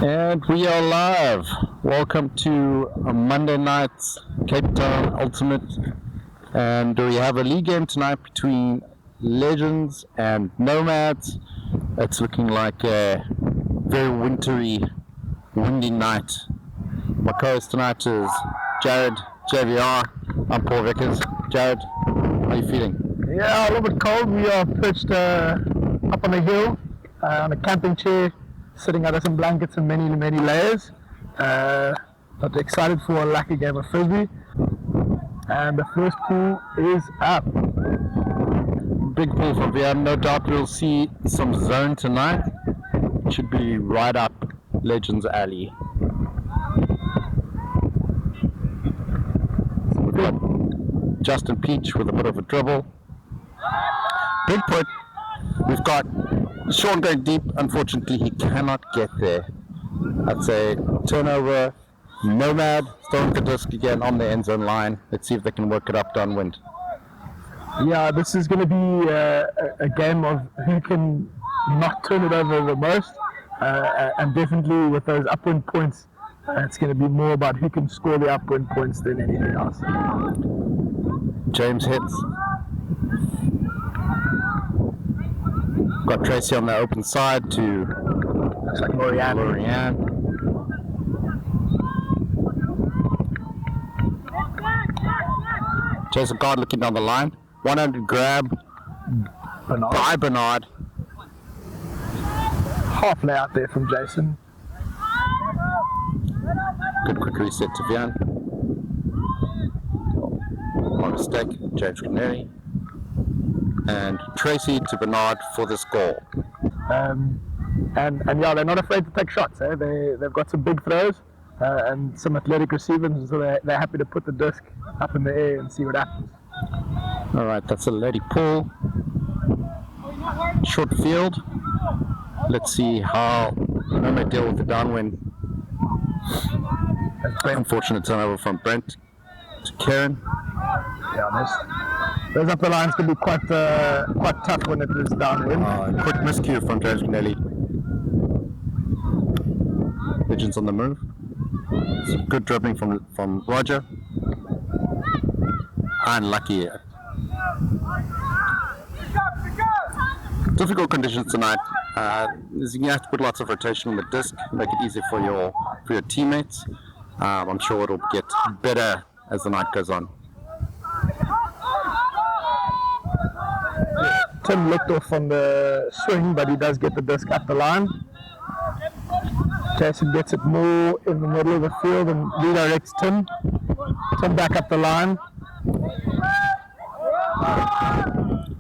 And we are live. Welcome to a Monday night's Cape Town Ultimate. And we have a league game tonight between Legends and Nomads. It's looking like a very wintry, windy night. My co-host tonight is Jarrod, JVR. I'm Paul Vicars. Jarrod, how are you feeling? Yeah, a little bit cold. We are perched up on a hill on a camping chair, sitting under some blankets and many layers. But excited for a lucky game of frisbee. And the first pool is up. Big pool from Wian. No doubt we'll see some zone tonight. It should be right up Legends Alley. We've got Justin Peach with a bit of a dribble. Big put. We've got Sean going deep. Unfortunately, he cannot get there. That's a turnover. Nomad throwing the disc again on the end zone line. Let's see if they can work it up downwind. Yeah, this is going to be a game of who can not turn it over the most. And definitely with those upwind points, it's going to be more about who can score the upwind points than anything else. James hits. Got Tracy on the open side to Looks like Wian. Jason Guard looking down the line. 100 grab by Bernard. Half lay out there from Jason. Good quick reset to Wian. On mistake, James Canary. And Tracy to Bernard for this goal. And yeah, they're not afraid to take shots. They've got some big throws and some athletic receivers, so they're happy to put the disc up in the air and see what happens. All right, that's a lady pull. Short field. Let's see how Nomad deal with the downwind. Unfortunate turnover from Brent to Karen. Yeah, those up the lines can be quite tough when it is downwind. Quick miscue from James Canelli. Legends on the move. Some good dribbling from Roger. Unlucky. Difficult conditions tonight. You have to put lots of rotation on the disc, make it easy for your teammates. I'm sure it'll get better as the night goes on. Tim looked off on the swing, but he does get the disc up the line. Jason gets it more in the middle of the field and redirects Tim. Tim back up the line.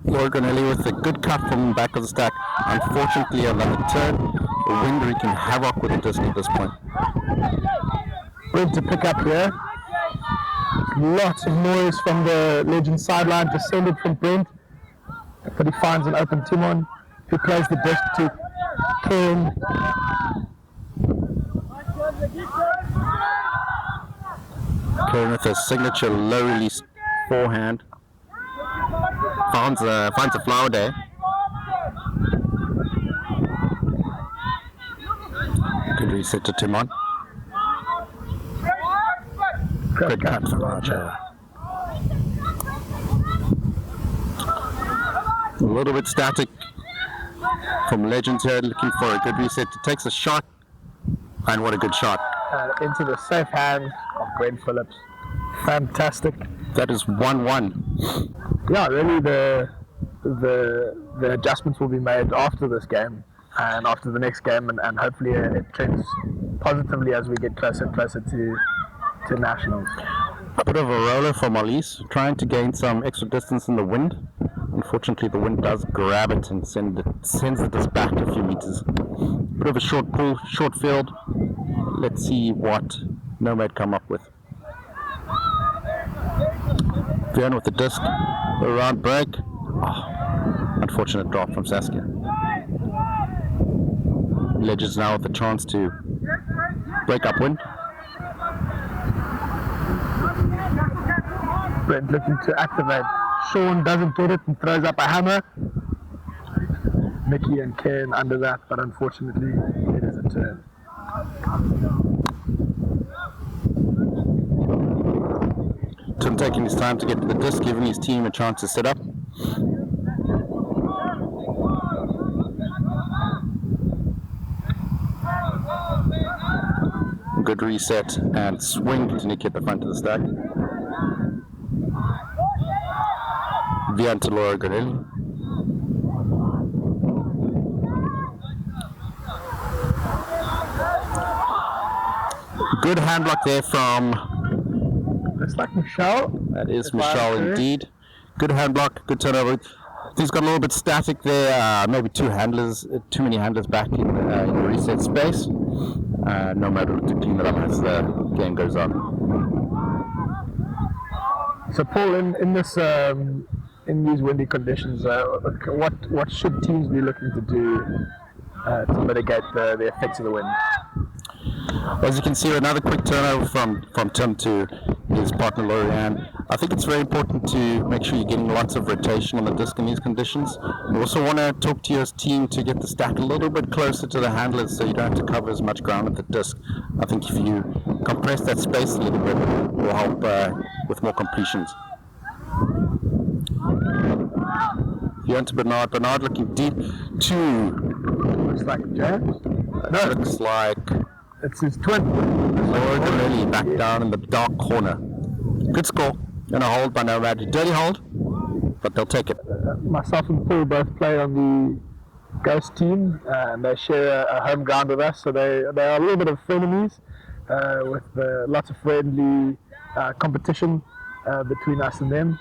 Morganelli with a good cut from the back of the stack. Unfortunately, another turn. The wind wreaking havoc with the disc at this point. Brent to pick up here. Lots of noise from the Legends sideline, descended from Brent. But he finds an open Timon, who plays the disc to Ken. Karen with a signature low release forehand. Finds a flower there. Good reset to Timon. Good cut for Roger. A little bit static from Legends here, looking for a good reset. He takes a shot, and what a good shot. Into the safe hands of Brent Phillips. Fantastic. That is 1-1. Yeah, really the adjustments will be made after this game and after the next game, and hopefully it trends positively as we get closer and closer to nationals. A bit of a roller from Elise, trying to gain some extra distance in the wind. Unfortunately, the wind does grab it and sends it back a few meters. Bit of a short pull, short field. Let's see what Nomad come up with. Wian with the disc, around break. Unfortunate drop from Saskia. Legends now with the chance to break upwind. Brent looking to activate. Sean doesn't get it and throws up a hammer. Mickey and Ken under that, but unfortunately it is a turn. Tim taking his time to get to the disc, giving his team a chance to set up. Good reset and swing to Nick at the front of the stack. Wian to Laura Granelli. Good hand block there from... Looks like Michelle. That is Michelle indeed. Good hand block, good turnover. He's got a little bit static there, maybe too many handlers back in the reset space. Nomad will to clean it up as the game goes on. So Paul, in these windy conditions, what should teams be looking to do to mitigate the effects of the wind? As you can see, another quick turnover from Tim to his partner Lorianne. I think it's very important to make sure you're getting lots of rotation on the disc in these conditions. You also want to talk to your team to get the stack a little bit closer to the handlers so you don't have to cover as much ground at the disc. I think if you compress that space a little bit, it will help with more completions. Wian to Bernard. Bernard looking deep to... Looks like Janse. No, looks like... It's his twin. Laura Granelli back down in the dark corner. Good score. And a hold by Nomad. Dirty hold, but they'll take it. Myself and Paul both play on the Ghost team, and they share a home ground with us, so they are a little bit of frenemies with lots of friendly competition between us and them.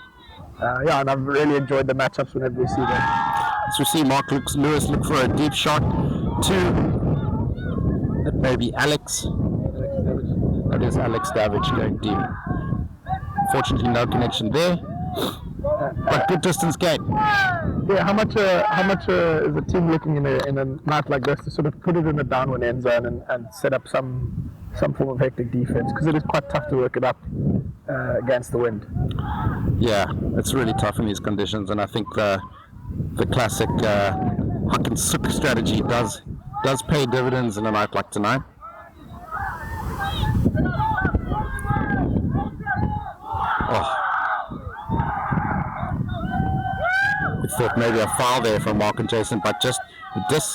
Yeah, and I've really enjoyed the matchups whenever we see them. So we see Mark Lewis look for a deep shot to maybe Alex. That is Alex Davidge going deep. Fortunately, no connection there, but good distance game. Yeah, how much is a team looking in a night like this to sort of put it in the downwind end zone and set up some form of hectic defense, because it is quite tough to work it up against the wind. Yeah, it's really tough in these conditions, and I think the classic huck and sook strategy does pay dividends in a night like tonight. Oh. We thought maybe a foul there from Mark and Jason, but just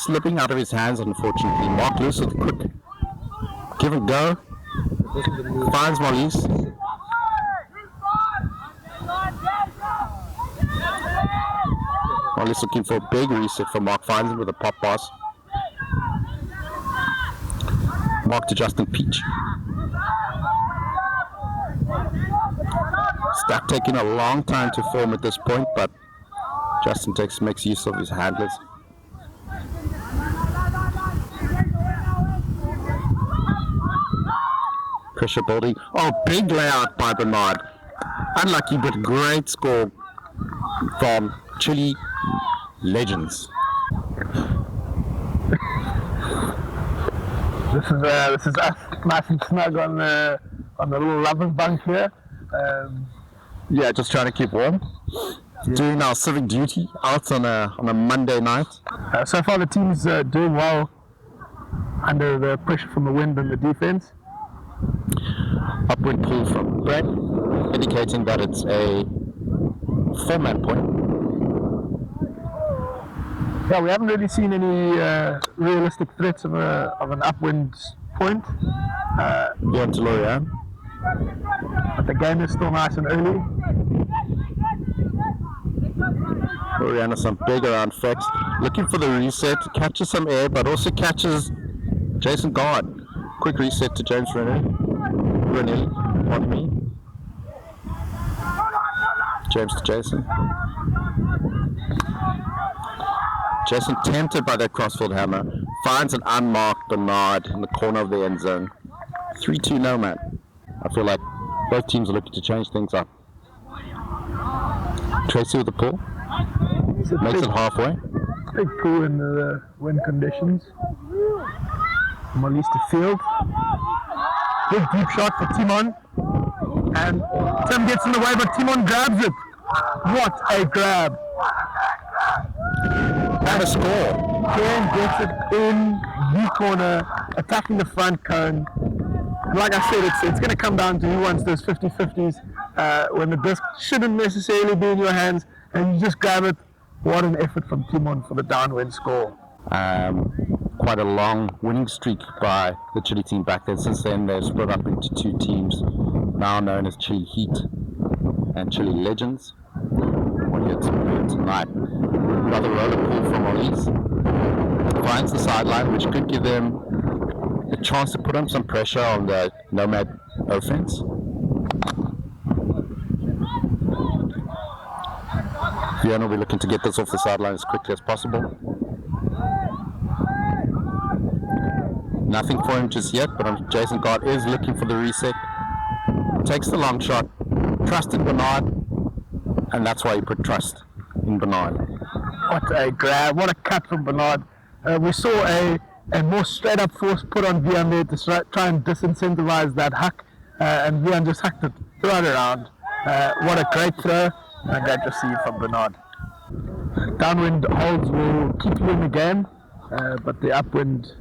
slipping out of his hands, unfortunately. Mark Lewis with a quick give and go. Finds Marlies. Marlies looking for a big reset for Mark. Finds him with a pop pass. Mark to Justin Peach. Stack taking a long time to form at this point, but Justin makes use of his handlers. Pressure building. Oh, big layout by Bernard. Unlucky, but great score from Chile legends. This is us nice and snug on the little lovers bunk here. Yeah, just trying to keep warm. Yeah. Doing our civic duty out on a Monday night. So far the team's doing well under the pressure from the wind and the defense. Upwind pull from Brett, indicating that it's a 4-man point. Yeah, we haven't really seen any realistic threats of an upwind point. Wian to Lorianne. But the game is still nice and early. Lorianne has some big around flex. Looking for the reset, catches some air, but also catches Jason Guard. Quick reset to James Rennie, pardon me. James to Jason. Jason tempted by that crossfield hammer. Finds an unmarked Bernard in the corner of the end zone. 3-2 Nomad. I feel like both teams are looking to change things up. Tracy with the pull. Makes it halfway. Big pull in the wind conditions. Marlies to field. Big deep shot for Timon. And Tim gets in the way, but Timon grabs it. What a grab. And a score. Ken gets it in the corner attacking the front cone. And like I said, it's going to come down to who wants those 50-50s when the disc shouldn't necessarily be in your hands and you just grab it. What an effort from Timon for the downwind score. Quite a long winning streak by the Chile team back then. Since then, they've split up into two teams, now known as Chile Heat and Chile Legends. What here tonight? Another roller pull from Elise. Finds the sideline, which could give them a chance to put on some pressure on the Nomad offense. Wian will be looking to get this off the sideline as quickly as possible. Nothing for him just yet, but Jason God is looking for the reset. Takes the long shot, trust in Bernard, and that's why he put trust in Bernard. What a grab, what a cut from Bernard. We saw a more straight up force put on Wian there to try and disincentivize that huck, and Wian just hucked it right around. What a great throw and a great receive from Bernard. Downwind holds will keep you in the game, but the upwind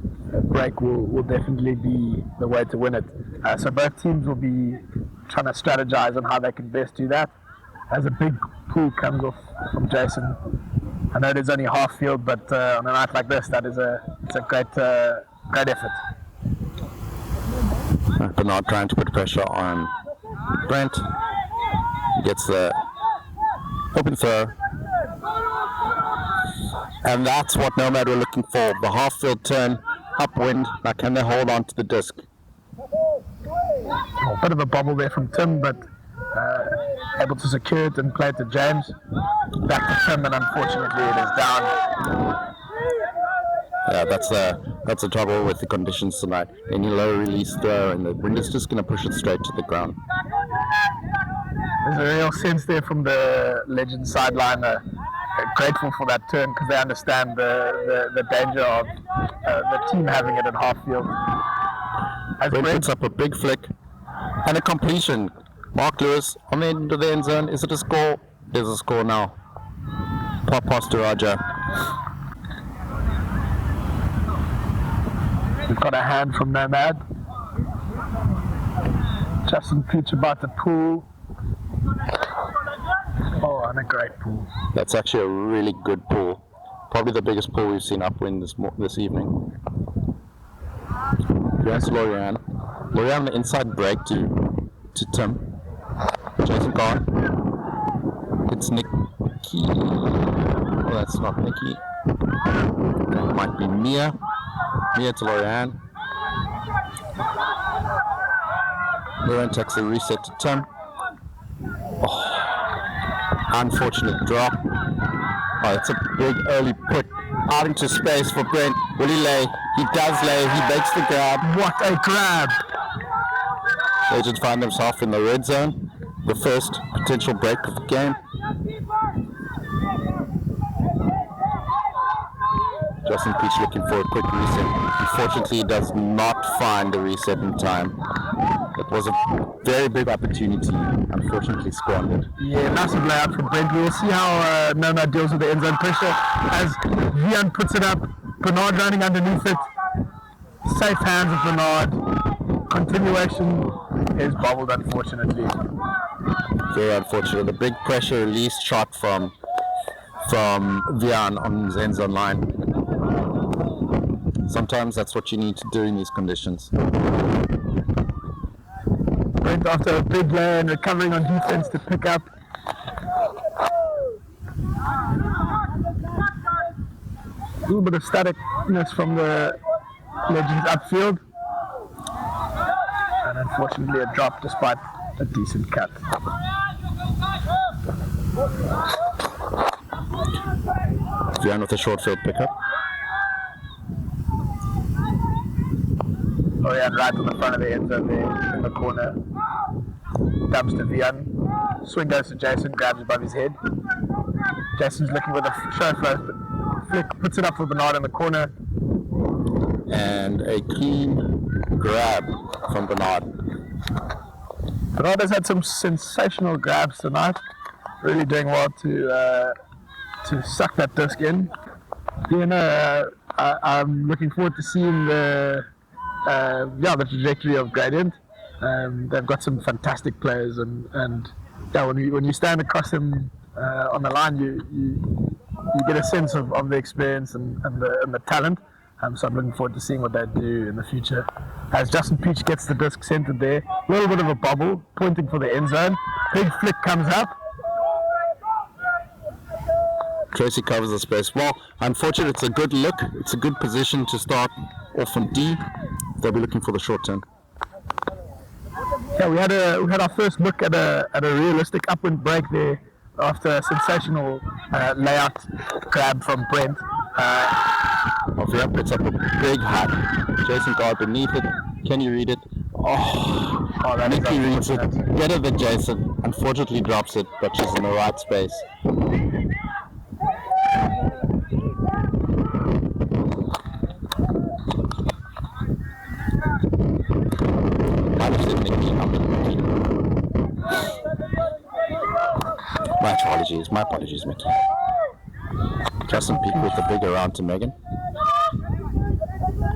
break will definitely be the way to win it. So both teams will be trying to strategize on how they can best do that. As a big pull comes off from Jason. I know it is only half field, but on a night like this, it's a great effort. Bernard trying to put pressure on Brent. He gets the open throw. And that's what Nomad were looking for. The half field turn, upwind. Now can they hold on to the disc? A bit of a bobble there from Tim, but able to secure it and play it to James. Back to Tim, and unfortunately it is down. Yeah, that's the trouble with the conditions tonight. Any low release throw, and the wind is just going to push it straight to the ground. There's a real sense there from the legend sideline. Grateful for that turn because they understand the danger of the team having it in half field. Brent puts up a big flick and a completion. Mark Lewis on the end of the end zone. Is it a score? There's a score now. Pop pass to Raja. We've got a hand from Nomad. Justin Peach about the pool. Oh, and a great pull. That's actually a really good pull. Probably the biggest pull we've seen upwind this evening. Here's Lorian. Lorian on the inside break to Tim. Jason gone. It's Nicky. Oh, that's not Nicky. That might be Mia. Mia to Lorian. Lorian takes the reset to Tim. Oh. Unfortunate drop. Oh, it's a big early put out into space for Brent. Will he lay? He does lay. He makes the grab. What a grab! Legends find themselves in the red zone. The first potential break of the game. Justin Peach looking for a quick reset. Unfortunately, he does not find the reset in time. It was a very big opportunity, unfortunately squandered. Yeah, massive layout from Brent. We'll see how Nomad deals with the end zone pressure as Wian puts it up. Bernard running underneath it. Safe hands of Bernard. Continuation is bobbled, unfortunately. Very unfortunate. A big pressure release shot from Wian on his end zone line. Sometimes that's what you need to do in these conditions. Brent after a big lay and recovering on defense to pick up. A little bit of staticness from the Legends upfield. And unfortunately a drop despite a decent cut. Wian with a short field pickup. Oh yeah, right on the front of the end zone there in the corner. Dumps to Wian. Swing goes to Jason, grabs above his head. Jason's looking with a show flow flick, puts it up for Bernard in the corner. And a clean grab from Bernard. Bernard has had some sensational grabs tonight. Really doing well to suck that disc in. You know, I'm looking forward to seeing the the trajectory of Gradient. They've got some fantastic players, and yeah, when you stand across them on the line, you get a sense of the experience and the talent. So I'm looking forward to seeing what they do in the future. As Justin Peach gets the disc centered there, a little bit of a bobble, pointing for the end zone. Big flick comes up. Tracy covers the space well. Unfortunately, it's a good look. It's a good position to start off on D. They'll be looking for the short turn. Yeah, we had our first look at a realistic upwind break there after a sensational layout grab from Brent. Vian puts up a big hut. Jason Guard beneath it. Can you read it? Oh, Nikki reads it better than Jason. Unfortunately drops it, but she's in the right space. Might have said Nikki, not Nikki. My apologies, Mickey. Justin Peak with the big around to Megan.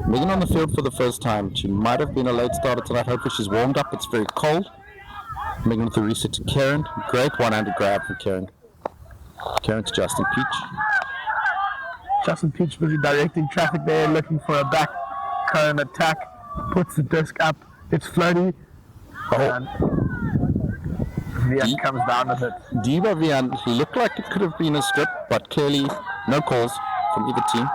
Megan on the field for the first time. She might have been a late starter tonight. Hopefully she's warmed up. It's very cold. Megan with the reset to Karen. Great one-handed grab from Karen. Karen to Justin Peach. Justin Peach busy directing traffic there, looking for a back cone attack. Puts the disc up. It's floaty. And Wian comes down with it. Diva Wian looked like it could have been a strip, but clearly no calls from either team.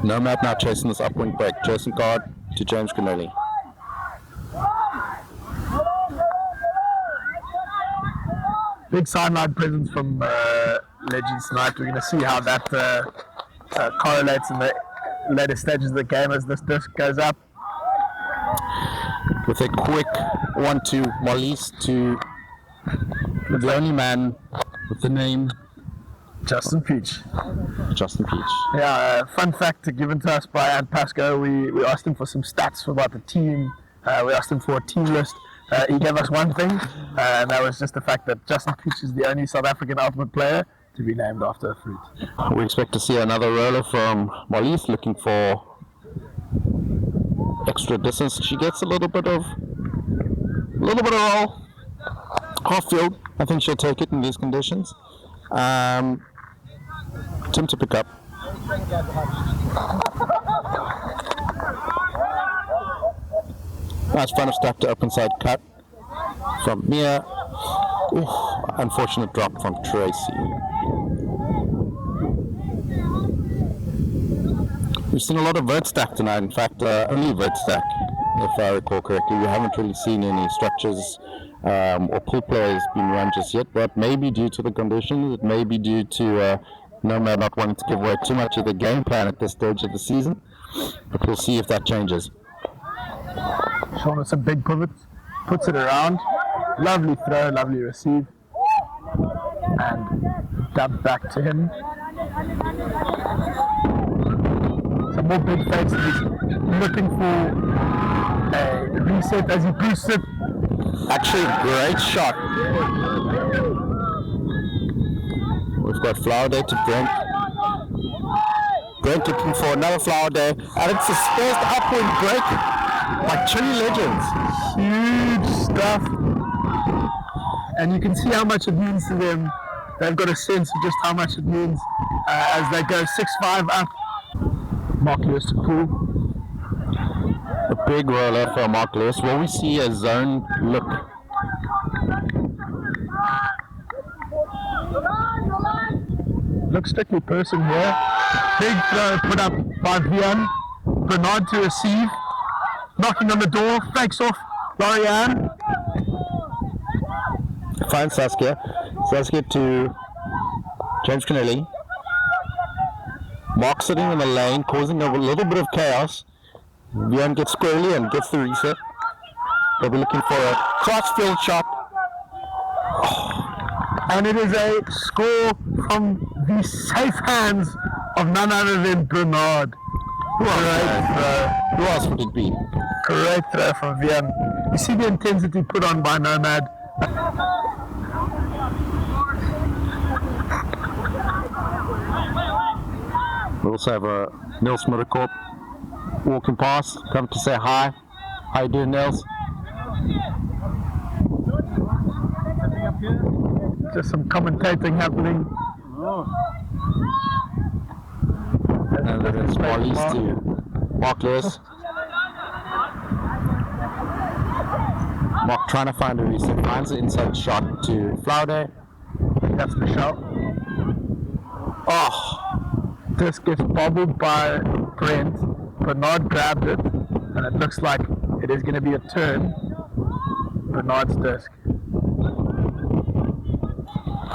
Nomad now chasing this upwind break. Jason Guard to James Connolly. Big sideline presence from Legends tonight. We're going to see how that correlates in the later stages of the game as this disc goes up. With a quick 1-2 Molly's to the only man with the name Justin Peach. Yeah, fun fact given to us by Ant Pasco. We asked him for some stats about the team. We asked him for a team list. He gave us one thing, and that was just the fact that Justin Peach is the only South African ultimate player to be named after a fruit. We expect to see another roller from Molly's looking for extra distance. She gets a little bit of roll. Half field. I think she'll take it in these conditions. Tim to pick up. Nice front of stack to open side cut from Mia. Unfortunate drop from Tracy. We've seen a lot of vert stack tonight. In fact, only vert stack, if I recall correctly. We haven't really seen any structures or pull players being run just yet. That may be due to the conditions. It may be due to Nomad not wanting to give away too much of the game plan at this stage of the season. But we'll see if that changes. Sean with some big pivots, puts it around. Lovely throw, lovely receive. And dumped back to him. Some more big fakes. He's looking for a reset as he boosts it. Actually, great shot. We've got Flower Day to Brent. Brent looking for another Flower Day. And it's his first upwind break by Chile Legends. Huge stuff. And you can see how much it means to them. They've got a sense of just how much it means as they go 6-5 up. Mark Lewis to pull. A big roller for Mark Lewis. Will we see a zone look? Looks strictly person here. Big throw put up by Wian. Bernard to receive. Knocking on the door. Fakes off Lorianne. Finds Saskia. Saskia to James Connelly. Mark sitting in the lane, causing a little bit of chaos. Wian gets squarely and gets the reset. They'll be looking for a cross-field shot. And it is a score from the safe hands of none other than Bernard. Who else would it be? Great throw from Wian. You see the intensity put on by Nomad. We also have a Nils Middelkorp walking past, come to say hi. How you doing, Nils? Just some commentating happening. And then it's Marlies to Mark Lewis. Mark trying to find a reset, finds the inside shot to Flaude. That's the shot. Oh, This gets bobbled by Brent. Bernard grabbed it, and it looks like it is going to be a turn. Bernard's disc.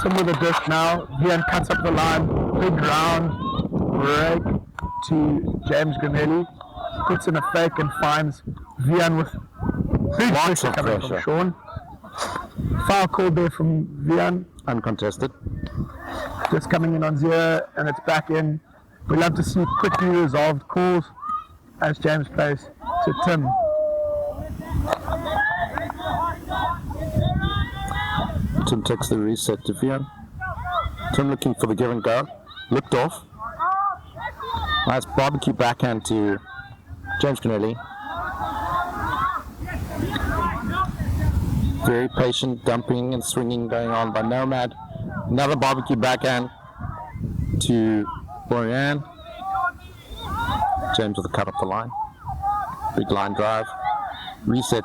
Tim with the disc now. Wian cuts up the line. Big round break to James Granelli. Puts in a fake and finds Wian with big Lots pressure of coming pressure. from Sean. Foul call there from Wian. uncontested. Just coming in on 0, and it's back in. We love to see quickly resolved calls as James plays to Tim. Tim takes the reset to Wian. Tim looking for the give and go. Looked off. Nice barbecue backhand to James Connelly. Very patient dumping and swinging going on by Nomad. Another barbecue backhand to Wian. James with a cut up the line. Big line drive. Reset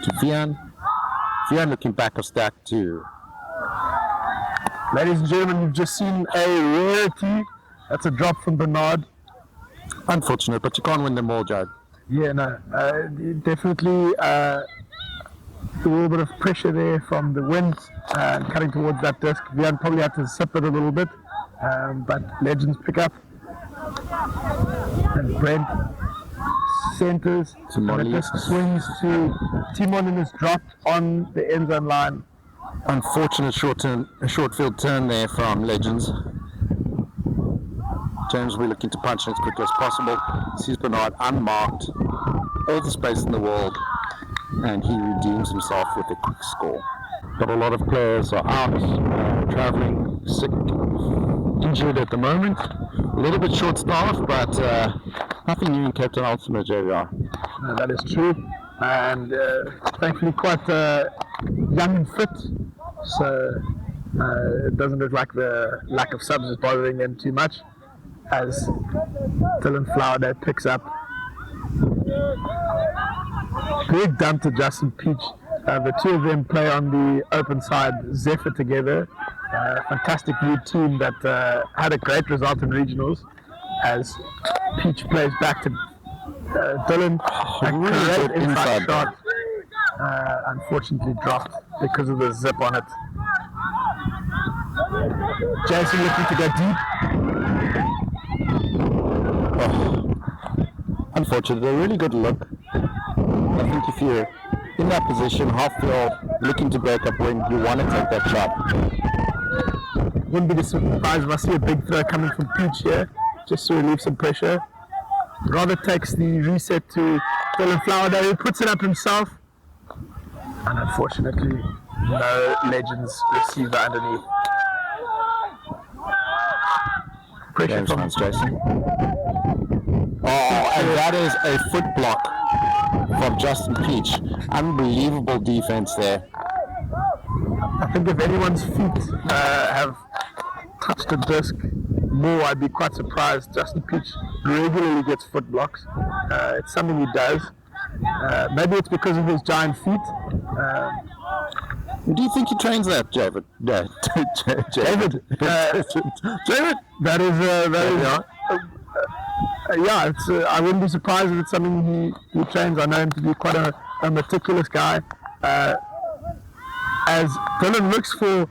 to Wian. Wian looking back of stack to. Ladies and gentlemen, you've just seen a rarity. That's a drop from Bernard. Unfortunate, but you can't win them all, Jarrod. Yeah, no, definitely a little bit of pressure there from the wind cutting towards that disc. Wian probably had to sip it a little bit, but Legends pick up. And Brent centers, and the disc swings to Timon and is dropped on the end zone line. Unfortunate short field turn there from Legends. James will be looking to punch as quickly as possible. Sees Bernard unmarked, all the space in the world, and he redeems himself with a quick score. But a lot of players are out, traveling, sick, injured at the moment. A little bit short staffed, but nothing new in Cape Town Ultimate, JVR. No, that is true, and thankfully quite young and fit, so it doesn't look like the lack of subs is bothering them too much, as Dylan Flaude picks up. Big dump to Justin Peach. The two of them play on the open side, Zephyr together. Fantastic new team that had a great result in regionals, as Peach plays back to Dylan. A really great good inside inside shot, unfortunately dropped because of the zip on it. Jason looking to go deep. Unfortunately, a really good look. I think if you're in that position, half field, looking to break up when you want to take that shot. Wouldn't be surprised if I see a big throw coming from Peach here, just to relieve some pressure. Rather takes the reset to Dylan Flaude, who puts it up himself. And unfortunately, no Legends receiver underneath. Pressure James from finds Jason. Oh, and that is a foot block from Justin Peach. Unbelievable defense there. I think if anyone's feet have touched the disc more, I'd be quite surprised. Justin Peach regularly gets foot blocks. It's something he does. Maybe it's because of his giant feet. Do you think he trains that, Jarrod? No, David, Jarrod? that is yeah, it's, I wouldn't be surprised if it's something he trains. I know him to be quite a meticulous guy. As Dylan looks for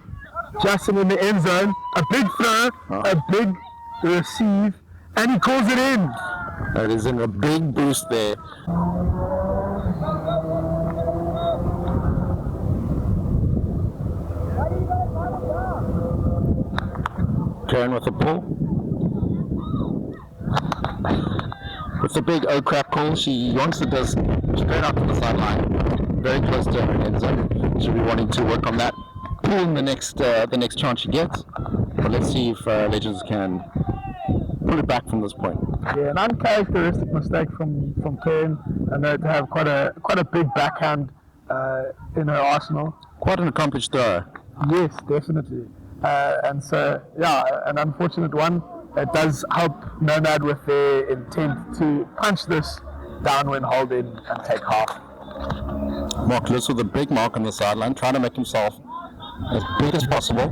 Justin in the end zone, a big throw, a big receive, and he calls it in. That is in a big boost there. Karen with the pull. With the big oh crap call, she yoinks the disc straight out to the sideline, very close to her end zone. She'll be wanting to work on that pull in the next chance she gets. But let's see if Legends can pull it back from this point. Yeah, an uncharacteristic mistake from Karen, and to have quite a big backhand in her arsenal. Quite an accomplished thrower. Yes, definitely. And so, yeah, an unfortunate one. It does help Nomad with their intent to punch this downwind hold in and take half. Mark Lewis with a big mark on the sideline, trying to make himself as big as possible.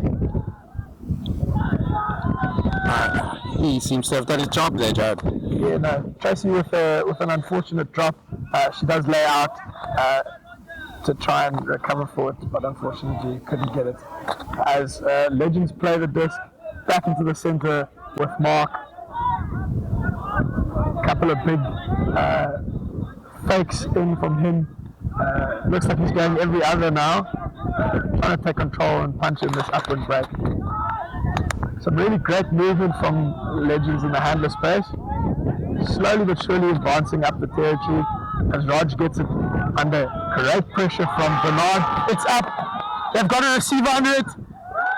He seems to have done his job there, Jarrod. Yeah, no, Tracy with an unfortunate drop. She does lay out to try and recover for it, but unfortunately couldn't get it. As Legends play the disc back into the center with Mark. A couple of big fakes in from him. Looks like he's going every other now, trying to take control and punch in this upwind break. Some really great movement from Legends in the handler space. Slowly but surely advancing up the territory as Raj gets it under great pressure from Bernard. It's up. They've got a receiver under it.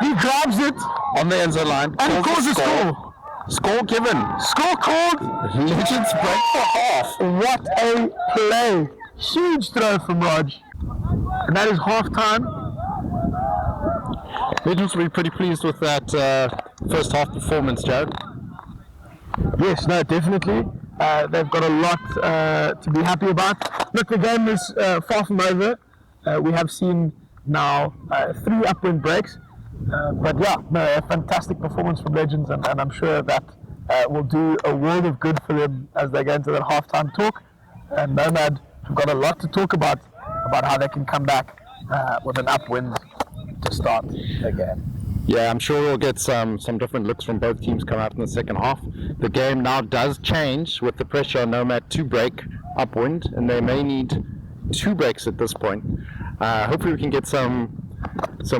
He grabs it On the end zone line. and calls a score. Score given. Score called. Legends break for half. What a play. Huge throw from Raj. And that is half time. Legends will be pretty pleased with that first half performance, Jarrod. Yes, no, definitely. They've got a lot to be happy about. Look, the game is far from over. We have seen now 3 upwind breaks. But yeah, no, a fantastic performance from Legends, and I'm sure that will do a world of good for them as they go into that halftime talk. And Nomad have got a lot to talk about how they can come back with an upwind to start the game. Yeah, I'm sure we'll get some different looks from both teams come out in the second half. The game now does change with the pressure on Nomad to break upwind, and they may need 2 breaks at this point. Hopefully we can get some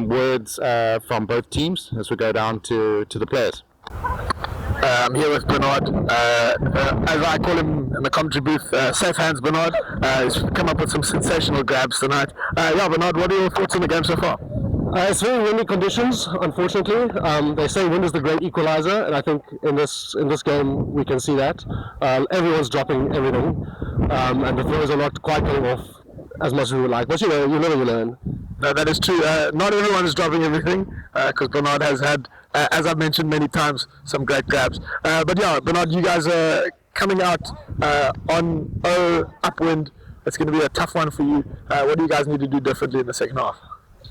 words from both teams as we go down to the players. I'm here with Bernard, as I call him in the commentary booth, Safe Hands Bernard. He's come up with some sensational grabs tonight. Yeah, Bernard, what are your thoughts on the game so far? It's very windy conditions, unfortunately. They say wind is the great equalizer, and I think in this game we can see that. Everyone's dropping everything, and the throws are not quite going off as much as we would like. But you know, you live and you learn. No, that is true. Not everyone is dropping everything, because Bernard has had, as I've mentioned many times, some great grabs. But yeah, Bernard, you guys are coming out on upwind. It's going to be a tough one for you. What do you guys need to do differently in the second half?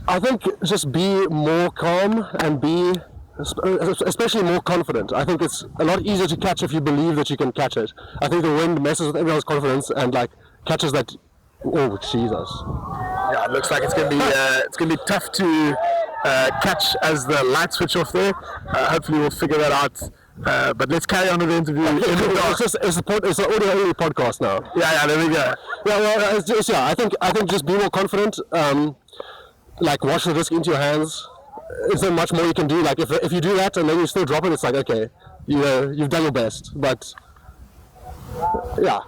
I think just be more calm and be especially more confident. I think it's a lot easier to catch if you believe that you can catch it. I think the wind messes with everyone's confidence and like catches that. Oh Jesus! Yeah, it looks like it's going to be tough to catch as the light switch off there. Hopefully we'll figure that out. But let's carry on with the interview. It's an audio only podcast now. Yeah, there we go. Yeah, well, I think just be more confident. Like wash the disc into your hands. Is there much more you can do? Like if you do that and then you still drop it, it's like okay, you've done your best. But yeah.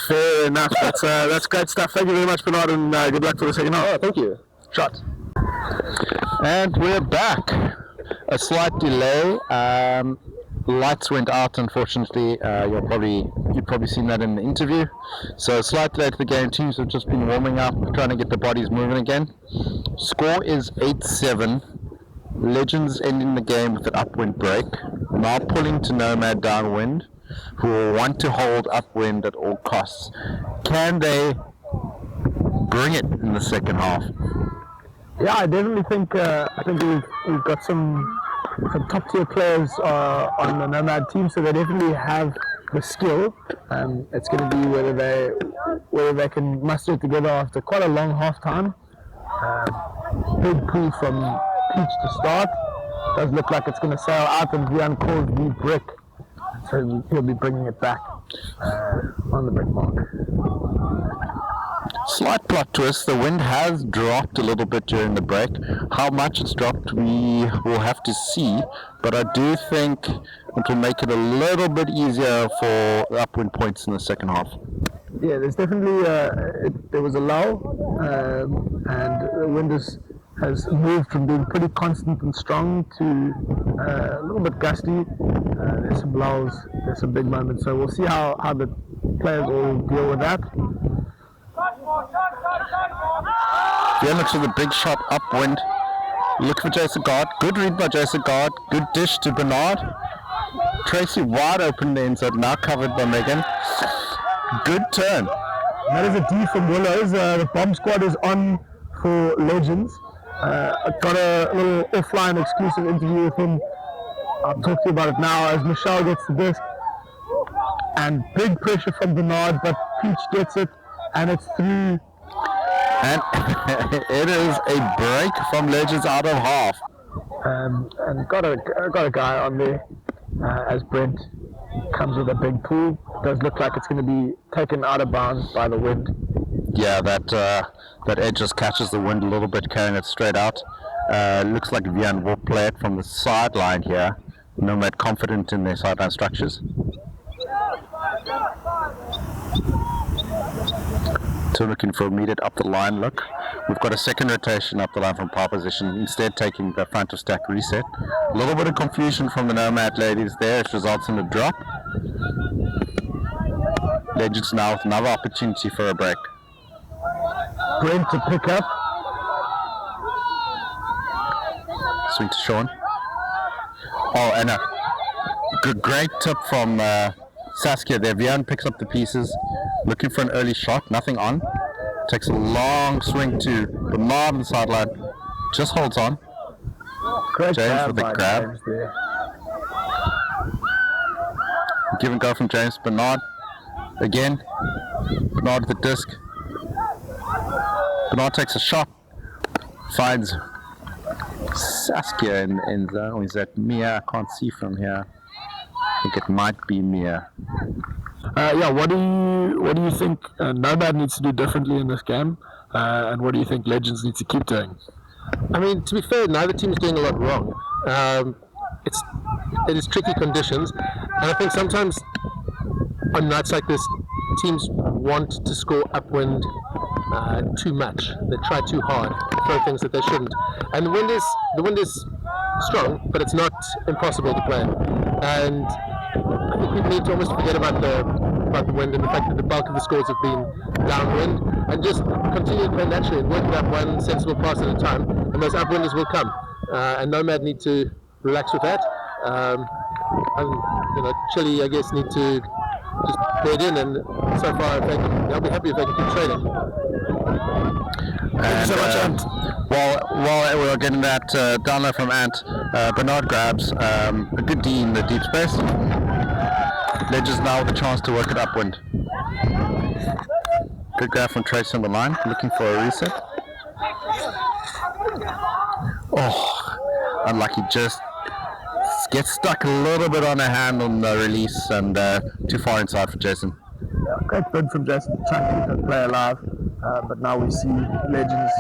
Fair enough. That's great stuff. Thank you very much, Bernard, and good luck for the second half. Oh, thank you. Shot. And we're back. A slight delay. Lights went out, unfortunately. You've probably seen that in the interview. So slight delay to the game. Teams have just been warming up, trying to get the bodies moving again. Score is 8-7. Legends ending the game with an upwind break. Now pulling to Nomad downwind, who will want to hold upwind at all costs. Can they bring it in the second half? Yeah, I definitely think we've got some top tier players on the Nomad team, so they definitely have the skill. It's going to be whether they can muster it together after quite a long half time. Big pull from Peach to start. Does look like it's going to sail out, and Wian calls the brick, so he'll be bringing it back on the brick mark. Slight plot twist, the wind has dropped a little bit during the break. How much it's dropped we will have to see, but I do think it will make it a little bit easier for upwind points in the second half. Yeah, there's definitely there was a lull, and the wind has moved from being pretty constant and strong to a little bit gusty. There's some lulls, there's some big moments. So we'll see how the players all deal with that. Wian looks for the big shot upwind. Look for Jason Guard. Good read by Jason Guard. Good dish to Bernard. Tracy wide open the inside, now covered by Megan. Good turn. That is a D from Willows. The bomb squad is on for Legends. I got a little offline exclusive interview with him. I'll talk to you about it now as Michelle gets the disc. And big pressure from Bernard, but Peach gets it, and it's through. And it is a break from Legends out of half. And got a guy on there as Brent comes with a big pull. Does look like it's going to be taken out of bounds by the wind. Yeah, that edge just catches the wind a little bit, carrying it straight out. Looks like Wian will play it from the sideline here. Nomad confident in their sideline structures. So looking for immediate up the line look. We've got a second rotation up the line from power position, instead taking the front of stack reset. A little bit of confusion from the Nomad ladies there, which results in a drop. Legends now with another opportunity for a break. Brent to pick up. Swing to Sean. Oh, and a great tip from Saskia there. Wian picks up the pieces, looking for an early shot, nothing on. Takes a long swing to Nomad on the sideline, just holds on. Great James with the grab. James there. Give and go from James. Bernard again. Bernard with the disc. Bernard takes a shot, finds Saskia in zone. Or is that Mia? I can't see from here. I think it might be Mia. What do you think Nomad needs to do differently in this game, and what do you think Legends needs to keep doing? I mean, to be fair, neither team's doing a lot wrong. It is tricky conditions, and I think sometimes on nights like this, teams want to score upwind too much. They try too hard, throw things that they shouldn't. And the wind is strong, but it's not impossible to play. And I think we need to almost forget about the wind and the fact that the bulk of the scores have been downwind, and just continue to play naturally and work it up one sensible pass at a time, and those upwinders will come. And Nomad need to relax with that. Chile, I guess, need to just bed in, and so far they'll be happy if they can keep trading. And so much, Ant. While we're getting that download from Ant, Bernard grabs a good D in the deep space. Legends now with a chance to work it upwind. Good grab from Trace on the line, looking for a reset. Oh, unlucky, just gets stuck a little bit on a hand on the release, and too far inside for Jason. Great bid from Jason to try and keep that play alive, but now we see Legends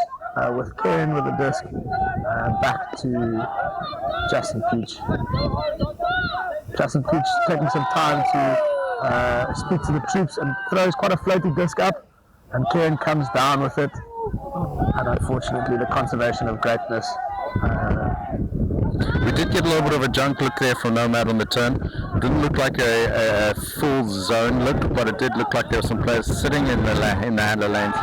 with Karen with the disc back to Justin Peach. Justin Peach taking some time to speak to the troops and throws quite a floaty disc up, and Karen comes down with it, and unfortunately the conservation of greatness. We did get a little bit of a junk look there from Nomad on the turn. It didn't look like a full zone look, but it did look like there were some players sitting in the handler lanes.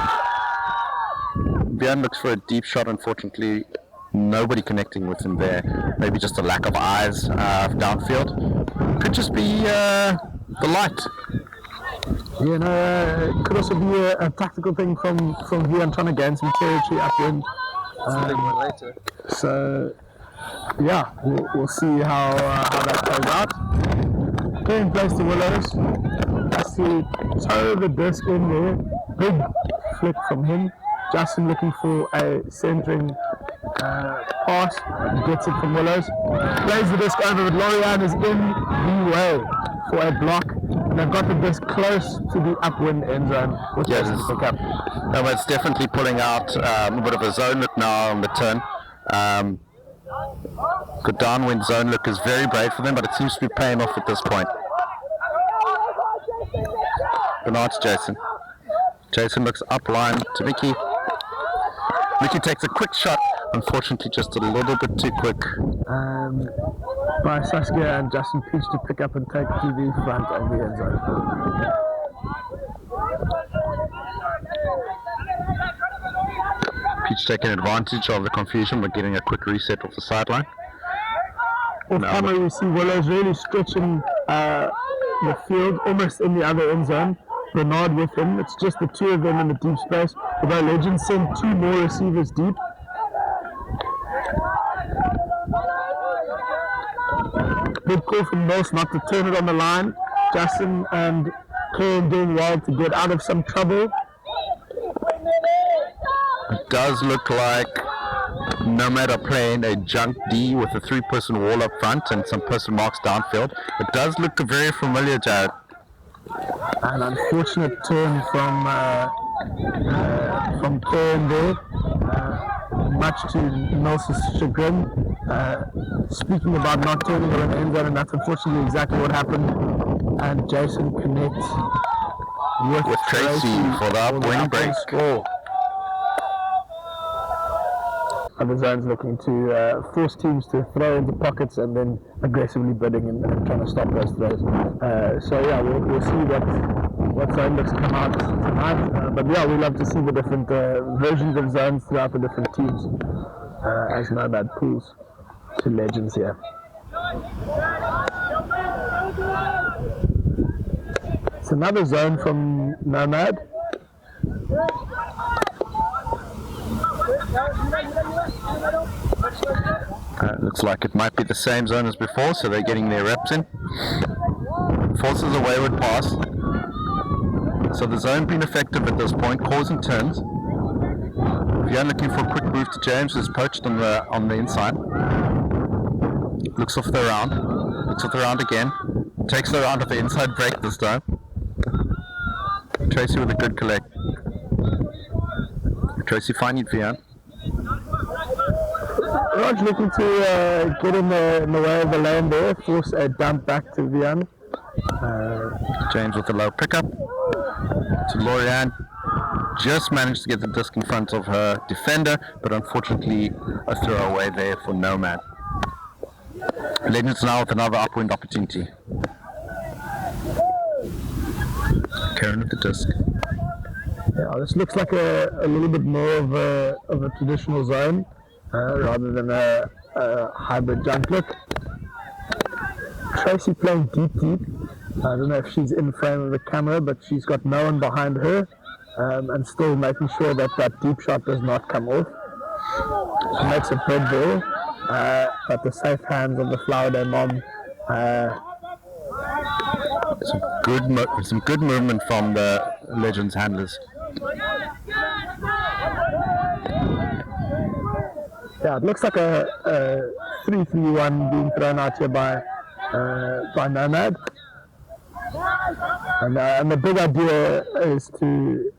Wian looks for a deep shot, unfortunately nobody connecting with him there. Maybe just a lack of eyes downfield. Could just be the light. It could also be a tactical thing from Wian trying to gain some territory upwind. So yeah, we'll see how that plays out. Getting place to Willows. Has to toe the disc in there. Big flick from him. Justin looking for a centering pass. Gets it from Willows. Plays the disc over, but Lorianne is in the way for a block. And they've got the disc close to the upwind end zone. Yes, pick up. No, it's definitely pulling out a bit of a zone look now on the turn. Good downwind zone look is very brave for them, but it seems to be paying off at this point. Bernard to Jason. Jason looks upline to Mickey. Mickey takes a quick shot, unfortunately just a little bit too quick. by Saskia and Justin Peach to pick up and take to the front of the end zone. Peach taking advantage of the confusion by getting a quick reset off the sideline. Off camera, we see Willow's really stretching the field, almost in the other end zone. Bernard with him. It's just the two of them in the deep space. Although Legends sent two more receivers deep. Good call from Mills not to turn it on the line. Justin and Karen doing well to get out of some trouble. It does look like Nomad are playing a junk D with a three-person wall up front and some person marks downfield. It does look very familiar, Jarrod. An unfortunate turn from Karen there, much to Mills' chagrin. Speaking about not turning on an end zone, and that's unfortunately exactly what happened. And Jason connects with Tracy for the upwing break. Other zones looking to force teams to throw into pockets and then aggressively bidding and trying to stop those throws. So yeah, we'll see what zone looks come out tonight. But yeah, we love to see the different versions of zones throughout the different teams as Nomad pulls to Legends here. It's another zone from Nomad. Looks like it might be the same zone as before, so they're getting their reps in. Forces a wayward pass. So the zone being effective at this point, causing turns. Wian looking for a quick move to James, who's poached on the inside. Looks off the round again. Takes the round of the inside break this time. Tracy with a good collect. Tracy finding Wian. Raj looking to get in the way of the lane there, force a dump back to Wian. James with a low pickup to Lorianne. Just managed to get the disc in front of her defender, but unfortunately a throw away there for Nomad. Legends now with another upwind opportunity. Karen with the disc. Yeah, this looks like a little bit more of a traditional zone rather than a hybrid junk look. Tracy playing deep. I don't know if she's in frame of the camera, but she's got no one behind her, and still making sure that deep shot does not come off. She makes a bid there, but the safe hands of the Flower Day mom. Some good movement from the Legends handlers. Yeah, it looks like a 3-3-1 being thrown out here by Nomad. And the big idea is to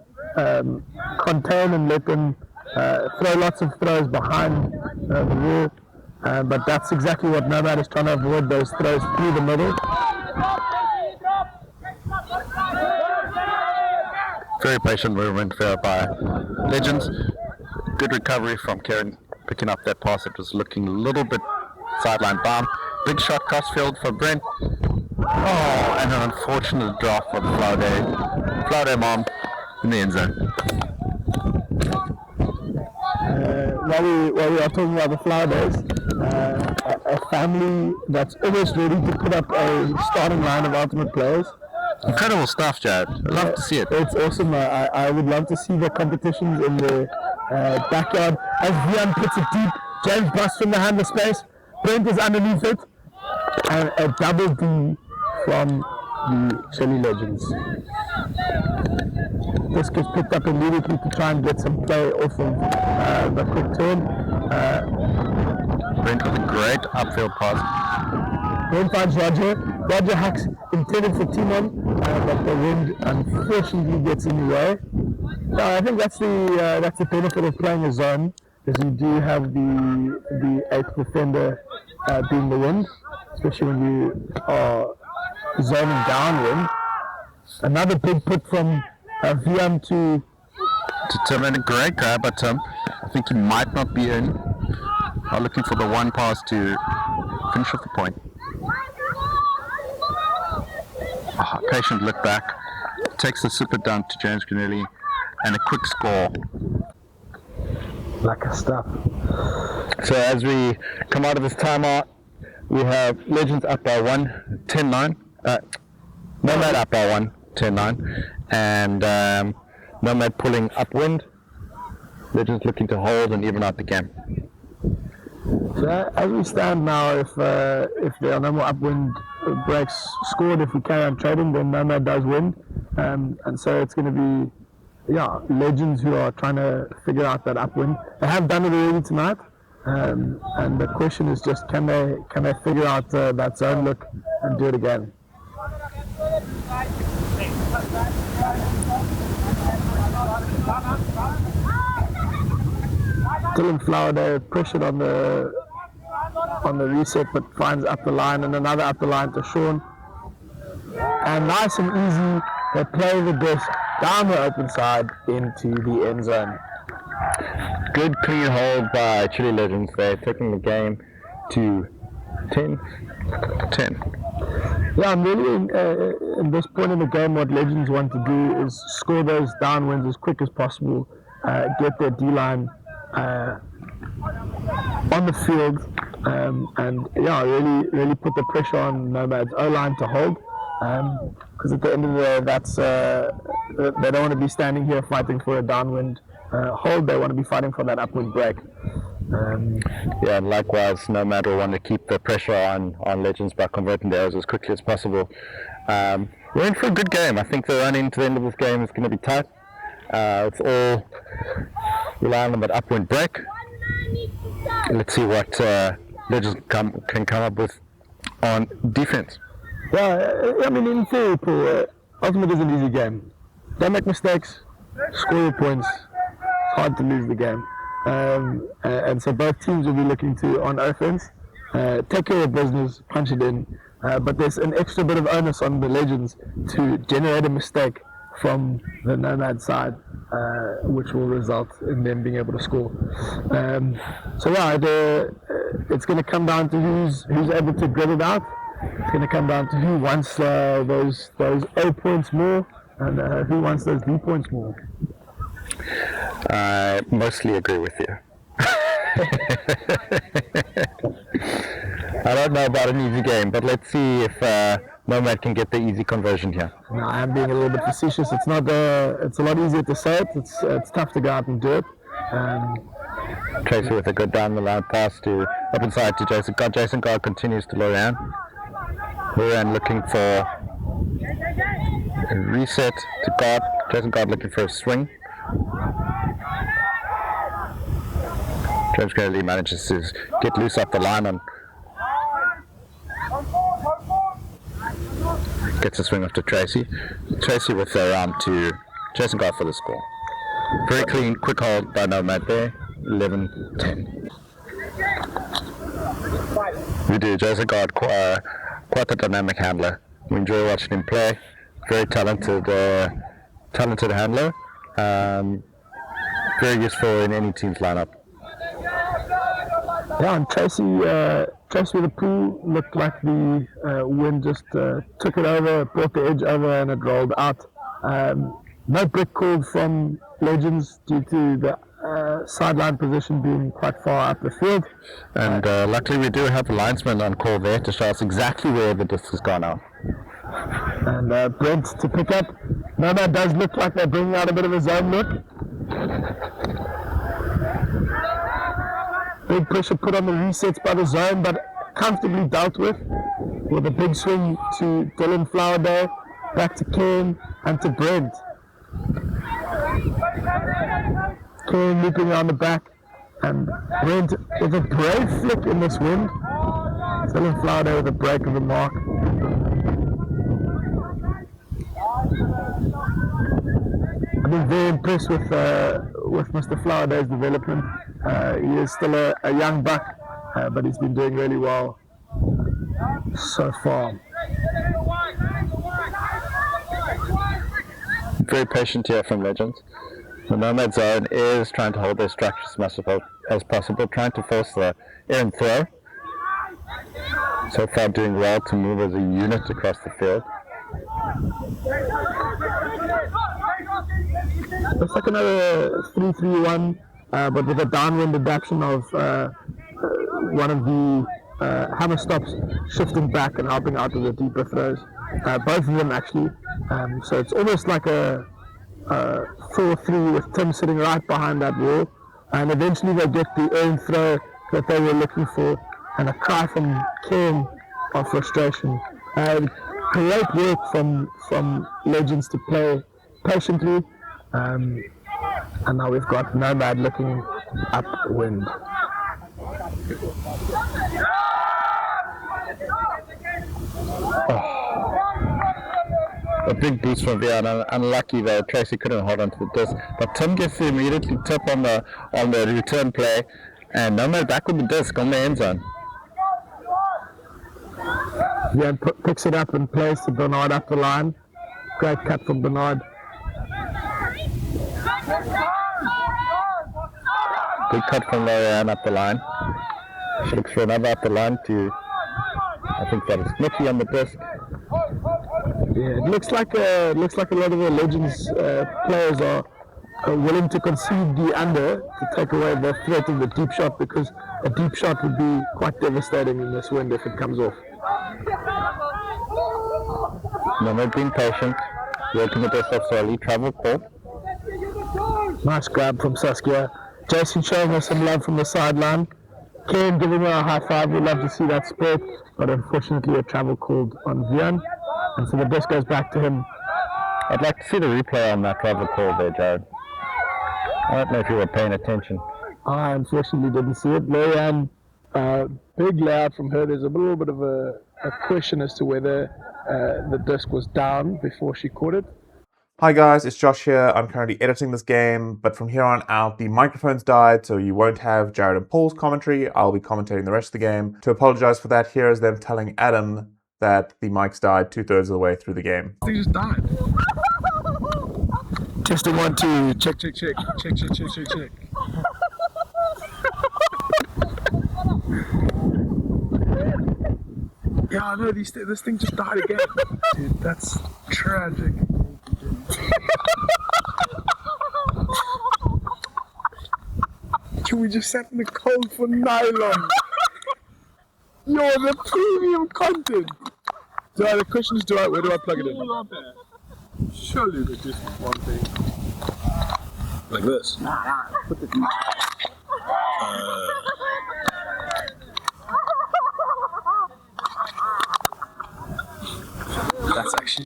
contain and let them throw lots of throws behind the wall. But that's exactly what Nomad is trying to avoid, those throws through the middle. Very patient movement by Legends. Good recovery from Karen picking up that pass. It was looking a little bit sideline bound. Big shot crossfield for Brent. Oh, and an unfortunate drop for the Flower Day mom in the end zone. While we are talking about the Flower Days, a family that's almost ready to put up a starting line of ultimate players. Incredible stuff, Jarrod. I'd love to see it. It's awesome. I would love to see the competitions in the backyard. As Wian puts it deep, James busts from the handle space. Brent is underneath it. And a double D from the Chile Legends. This gets picked up immediately to try and get some play off of the quick turn. Brent with a great upfield pass. Brent finds Roger. Roger hacks intended for Timon, but the wind unfortunately gets in the way. I think that's the benefit of playing a zone, is you do have the 8th defender being the wind, especially when you are zoning downwind. Another big put from Wian to Tim, and a great grab by Tim. I think he might not be in. Looking for the one pass to finish off the point. patient look back, takes the super dunk to James Granelli, and a quick score. Like a stuff. So as we come out of this timeout, we have Legends up by 1, 10-9. Nomad up by 1, 10-9. And Nomad pulling upwind. Legends looking to hold and even out the game. So as we stand now, if there are no more upwind breaks scored, if we carry on trading, then Nomad does win. And so it's going to be Legends who are trying to figure out that upwind. They have done it already tonight, and the question is just can they figure out that zone look and do it again. Dylan Flowerday pressured on the reset, but finds up the line, and another up the line to Sean. And nice and easy, they play the disc down the open side into the end zone. Good clean hold by Chile Legends there, taking the game to 10-10. Yeah, I'm really in this point in the game, what Legends want to do is score those downwinds as quick as possible, get their D-line on the field, and really put the pressure on Nomad's O-line to hold, because at the end of the day, that's they don't want to be standing here fighting for a downwind hold. They want to be fighting for that upwind break. And likewise, Nomad will want to keep the pressure on Legends by converting the errors as quickly as possible. We're in for a good game. I think the run into the end of this game is going to be tight. It's all relying on that upwind break. Let's see what Legends can come up with on defense. Yeah, I mean, in theory, Paul, Ultimate is an easy game. Don't make mistakes, score your points. It's hard to lose the game. And so both teams will be looking to, on offense, take care of business, punch it in. But there's an extra bit of onus on the Legends to generate a mistake from the Nomad side, which will result in them being able to score. It's going to come down to who's able to grit it out. It's going to come down to who wants those A points more and who wants those B points more. I mostly agree with you. I don't know about an easy game, but let's see if Nomad can get the easy conversion here. No, I am being a little bit facetious. It's not. It's a lot easier to say it. It's tough to go out and do it. Tracy with a good down the line pass to up inside to Jason God. Jason God continues to Lorian. Lorian looking for a reset to God. Jason God looking for a swing. James Granelli manages to get loose off the line and gets a swing off to Tracy. Tracy with the round to Jason God for the score. Very clean, quick hold by Nomad there. 11-10. We do. Jason God, quite a dynamic handler. We enjoy watching him play. Very talented handler. Very useful in any team's lineup. Yeah, and Tracy with the pool looked like the wind just took it over, brought the edge over, and it rolled out. No brick called from Legends due to the sideline position being quite far up the field. And luckily we do have a linesman on call there to show us exactly where the disc has gone out. And Brent to pick up. Nomad does look like they're bringing out a bit of a zone look. Big pressure put on the resets by the zone, but comfortably dealt with a big swing to Dylan Flowerday, back to Ken and to Brent. Ken looping around the back, and Brent with a brave flick in this wind. Dylan Flowerday with a break of the mark. I've been very impressed with Mr. Flowerday's development. He is still a young buck, but he's been doing really well so far. Very patient here from Legends. The Nomad zone is trying to hold their structure as much as possible, trying to force the air and throw. So far doing well to move as a unit across the field. It's like another 3-3-1, but with a downwind adaptation of one of the hammer stops shifting back and helping out with the deeper throws. Both of them actually. So it's almost like a 4-3 with Tim sitting right behind that wall. And eventually they get the earned throw that they were looking for, and a cry from Ken of frustration. Great work from Legends to play patiently. And now we've got Nomad looking upwind. A big boost from Wian. Unlucky that Tracy couldn't hold on to the disc. But Tim gets the immediately tip on the return play, and Nomad back with the disc on the end zone. Wian picks it up and plays to Bernard up the line. Great cut from Bernard. Good cut from Wian up the line. She looks for another up the line to, I think that is Nicky on the disc. Yeah, it looks like a lot of the Legends players are willing to concede the under to take away the threat of the deep shot, because a deep shot would be quite devastating in this wind if it comes off. Nomad being patient, working the disc off slowly, travel call. Nice grab from Saskia. Jason showing us some love from the sideline. Ken giving her a high five. We'd love to see that sport, but unfortunately a travel called on Wian, and so the disc goes back to him. I'd like to see the replay on that travel call there, Jarrod. I don't know if you were paying attention. I unfortunately didn't see it. Lorianne, big layout from her. There's a little bit of a question as to whether the disc was down before she caught it. Hi guys, it's Josh here. I'm currently editing this game, but from here on out the microphones died, so you won't have Jarrod and Paul's commentary. I'll be commentating the rest of the game. To apologize for that, here is them telling Adam that the mics died 2/3 of the way through the game. They just died. Testing 1, 2. Check, check, check. Check, check, check, check, check. Yeah, I know, this thing just died again. Dude, that's tragic. Can we just sat in the cold for nylon? Yo, the premium content. The question is, where do I plug it in? Surely there's just one thing. Like this. Put the That's actually.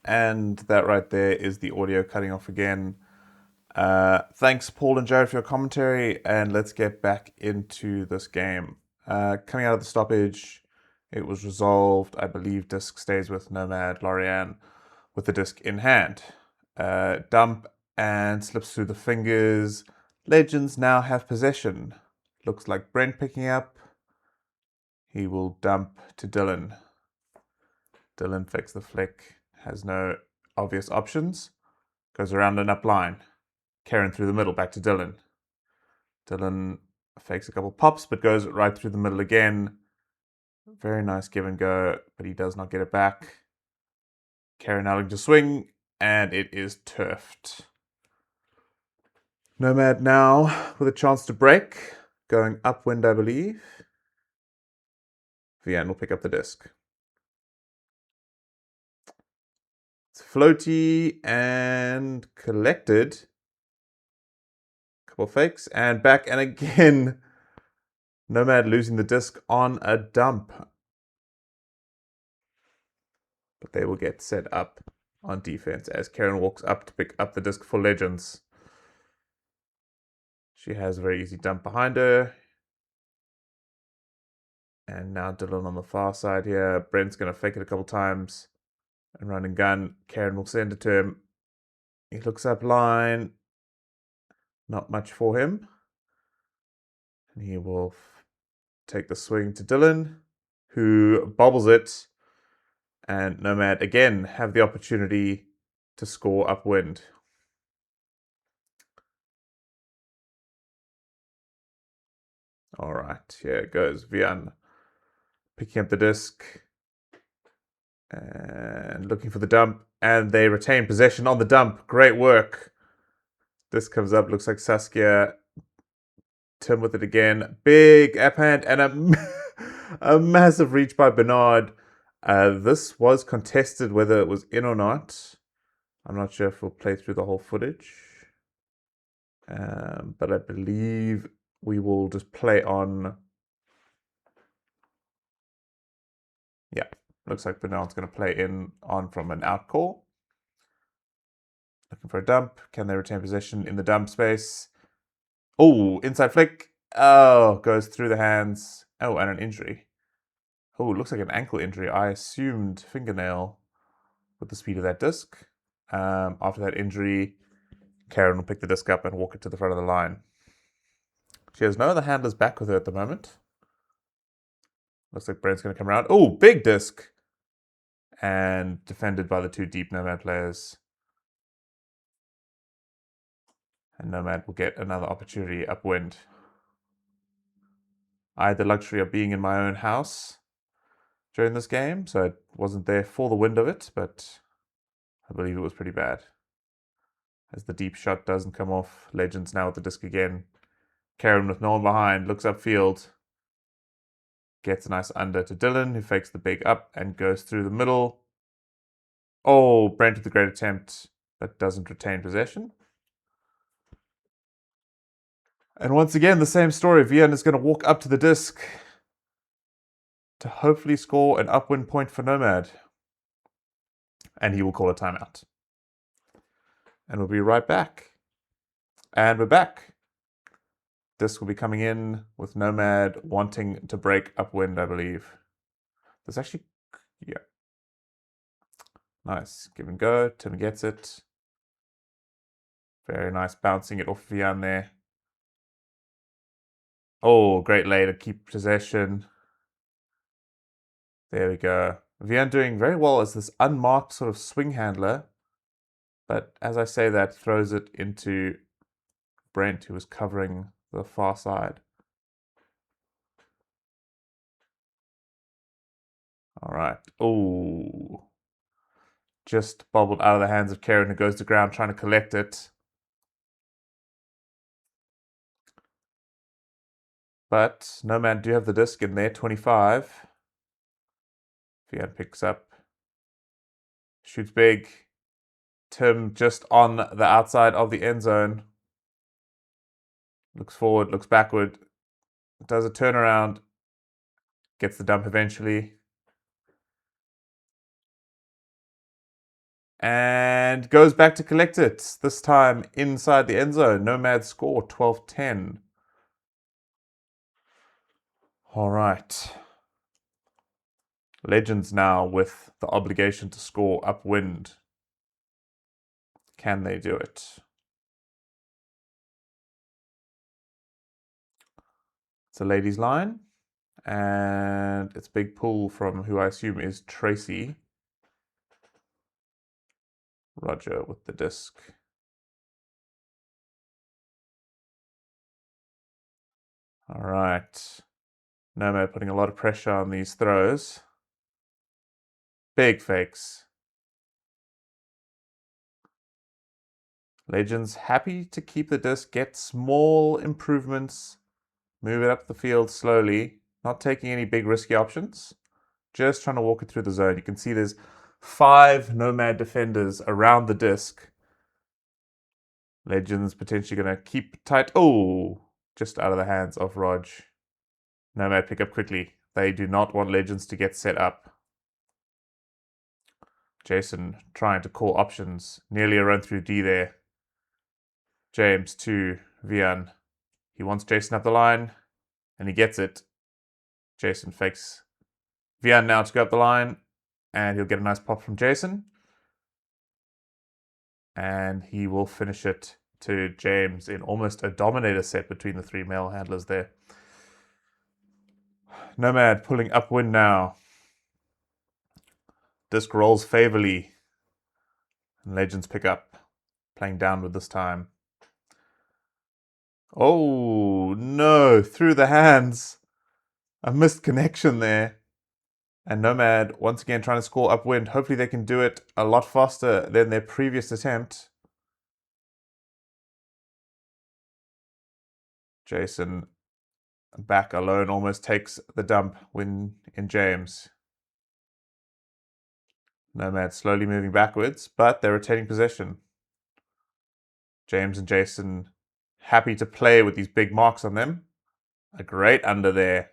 And that right there is the audio cutting off again. Thanks Paul and Jarrod for your commentary, and let's get back into this game. Coming out of the stoppage, it was resolved. I believe disc stays with Nomad. Lorianne with the disc in hand. Dump and slips through the fingers. Legends now have possession. Looks like Brent picking up. He will dump to Dylan. Dylan fakes the flick. Has no obvious options. Goes around and up line. Karen through the middle, back to Dylan. Dylan fakes a couple pops, but goes right through the middle again. Very nice give and go, but he does not get it back. Karen now looking to swing, and it is turfed. Nomad now with a chance to break. Going upwind, I believe. Wian will pick up the disc. It's floaty and collected. Couple fakes and back, and again Nomad losing the disc on a dump. But they will get set up on defense as Karen walks up to pick up the disc for Legends. She has a very easy dump behind her. And now Dylan on the far side here. Brent's going to fake it a couple times and run and gun. Karen will send it to him. He looks up line. Not much for him. And he will take the swing to Dylan, who bobbles it. And Nomad again have the opportunity to score upwind. All right, here it goes. Wian picking up the disc and looking for the dump, and they retain possession on the dump. Great work. This comes up, looks like Saskia. Tim with it again. Big up hand and a massive reach by Bernard. This was contested whether it was in or not. I'm not sure if we'll play through the whole footage. But I believe we will just play on. Yeah, looks like Bernard's going to play on from an out call. Looking for a dump. Can they retain possession in the dump space? Oh, inside flick. Oh, goes through the hands. Oh, and an injury. Oh, looks like an ankle injury. I assumed fingernail with the speed of that disc. After that injury, Karen will pick the disc up and walk it to the front of the line. She has no other handlers back with her at the moment. Looks like Brent's going to come around. Oh, big disc. And defended by the two deep Nomad players. And Nomad will get another opportunity upwind. I had the luxury of being in my own house during this game, so I wasn't there for the wind of it, but I believe it was pretty bad. As the deep shot doesn't come off, Legends now with the disc again. Karen with no one behind, looks upfield. Gets a nice under to Dylan, who fakes the big up and goes through the middle. Oh, Brent with a great attempt, but doesn't retain possession. And once again, the same story. Wian is going to walk up to the disc to hopefully score an upwind point for Nomad. And he will call a timeout. And we'll be right back. And we're back. Disc will be coming in with Nomad wanting to break upwind, I believe. There's actually, yeah. Nice. Give and go. Tim gets it. Very nice. Bouncing it off Wian there. Oh, great lay to keep possession. There we go. Wian doing very well as this unmarked sort of swing handler. But as I say that, throws it into Brent, who was covering the far side. All right. Oh. Just bobbled out of the hands of Karen, who goes to ground trying to collect it. But Nomad do have the disc in there, 25. Wian picks up. Shoots big. Tim just on the outside of the end zone. Looks forward, looks backward. Does a turnaround. Gets the dump eventually. And goes back to collect it. This time inside the end zone. Nomad score 12-10. All right. Legends now with the obligation to score upwind. Can they do it? It's a ladies' line. And it's big pull from who I assume is Tracy. Roger with the disc. All right. Nomad putting a lot of pressure on these throws. Big fakes. Legends happy to keep the disc, get small improvements, move it up the field slowly, not taking any big risky options, just trying to walk it through the zone. You can see there's 5 Nomad defenders around the disc. Legends potentially going to keep tight. Oh, just out of the hands of Rog. Nomad pick up quickly. They do not want Legends to get set up. Jason trying to call options. Nearly a run through D there. James to Wian. He wants Jason up the line, and he gets it. Jason fakes Wian now to go up the line, and he'll get a nice pop from Jason. And he will finish it to James in almost a dominator set between the 3 male handlers there. Nomad pulling upwind now. Disc rolls favorably. And Legends pick up. Playing downward this time. Oh, no. Through the hands. A missed connection there. And Nomad, once again, trying to score upwind. Hopefully they can do it a lot faster than their previous attempt. Jason back alone almost takes the dump when in James. Nomad slowly moving backwards, but they're retaining possession. James and Jason happy to play with these big marks on them. A great under there.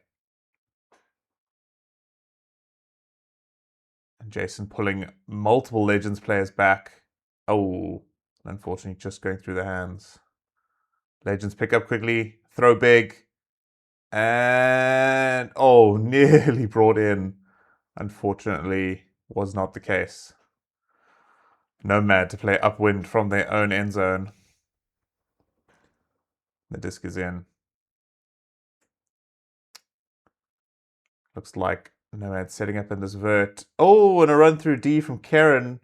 And Jason pulling multiple Legends players back. Oh, unfortunately just going through the hands. Legends pick up quickly, throw big. And, oh, nearly brought in. Unfortunately, was not the case. Nomad to play upwind from their own end zone. The disc is in. Looks like Nomad setting up in this vert. Oh, and a run through D from Karen.